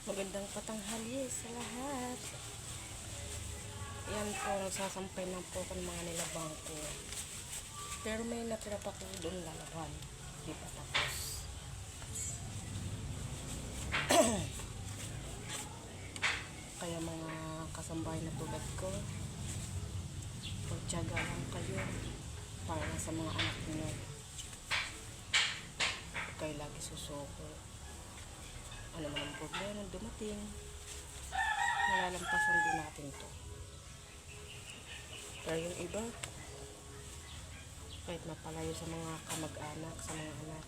Magandang patanghali sa lahat. Yan po, nagsasampay lang po ako ng mga nilabang ko. Pero may natira pa ko doon lalaban. Di pa tapos. Kaya mga kasambay na tulad ko, pagtyaga lang kayo para sa mga anak niyo. Huwag kayo lagi susuko. Ano man ang problema dumating, malalampasan din natin to. Pero yung iba, kahit mapalayo sa mga kamag-anak, sa mga anak,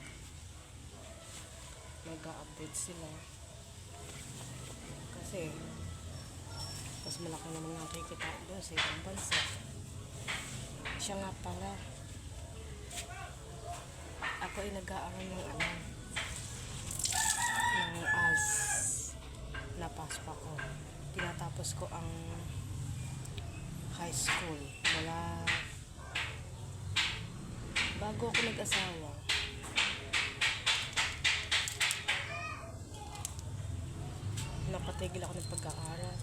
nag-a-update sila. Kasi, mas malaki naman nakikita doon sa ibang bansa. Siya nga pala, ako ay nag-aaral ng ALS na PASPA ko. Tinatapos ko ang high school mula bago ako nag-asawa. Napatigil ako ng pag-aaral.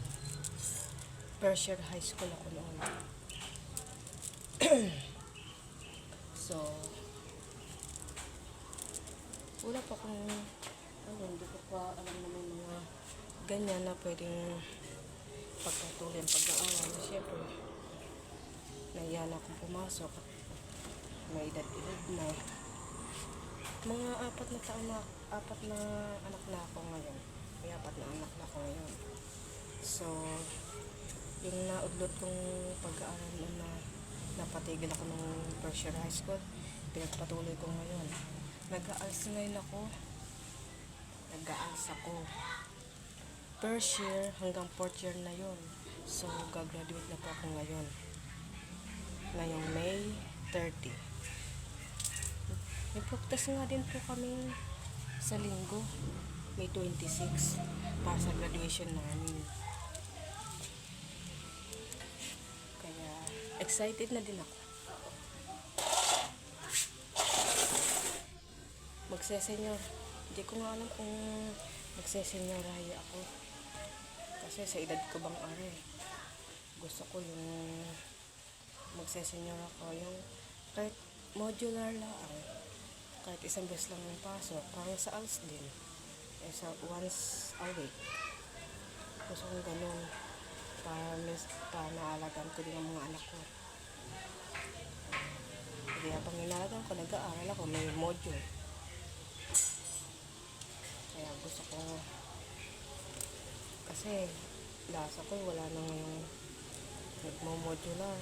First year high school ako noon. So, wala pa akong hindi ko pa alam na may mga ganyan na pwedeng pagpatuloy ang pag-aaral. Siyempre, nahiya na akong pumasok. May edad-edad na. Mga apat na anak na ako ngayon. May 4 na anak na ako ngayon. So, yung naudlot kong pag-aaral na napatigil ako ng first year high school, pinagpatuloy ko ngayon. Nag-aals ngayon ako. Nag-aals ako. First year hanggang 4th year na yon. So, gagraduate na po ako ngayon. Ngayong May 30. May practice nga din po kami sa linggo. May 26 para sa graduation namin. Kaya, excited na din ako. Magsesenyor. Hindi ko nga alam kung magsesenyorahe ako. Kasi sa edad ko bang gusto ko yung magsesenyor ako. Yung kahit modular lang. Kahit isang beses lang yung pasok. Parang sa ALS din. Sa once a week. Gusto kong ganun. Para naalagaan ko din ang mga anak ko. Hindi habang inalagaan ko, nag-aaral ako. May module. Kaya gusto ko kasi lasa ko wala na ngayong nagmo-modular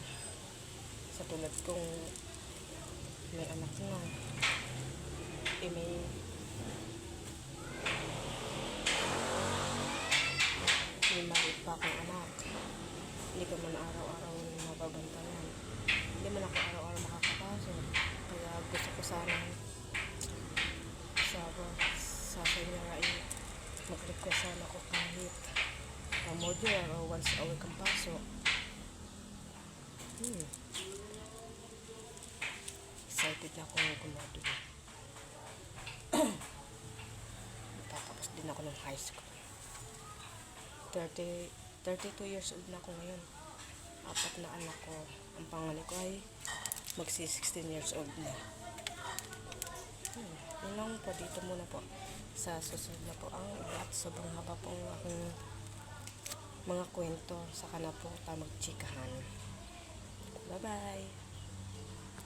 sa tulad kong may anak na may maliit pa akong anak, hindi ko man araw-araw mababantayan, hindi man ako araw-araw makakapasok. Kaya gusto ko sana sa kanya ay mag-request sana ako kahit modular o once a week ang pasok. Excited na akong gumadulo. Tatapos din ako ng high school. 32 years old na ako ngayon. 4 na anak ko. Ang panganay ko ay magsi-16 years old na. Yun lang po, dito muna po. Sa susunod na po ang at sobrang haba po ang aking mga kwento. Saka na po tayo magchikahan. Bye bye!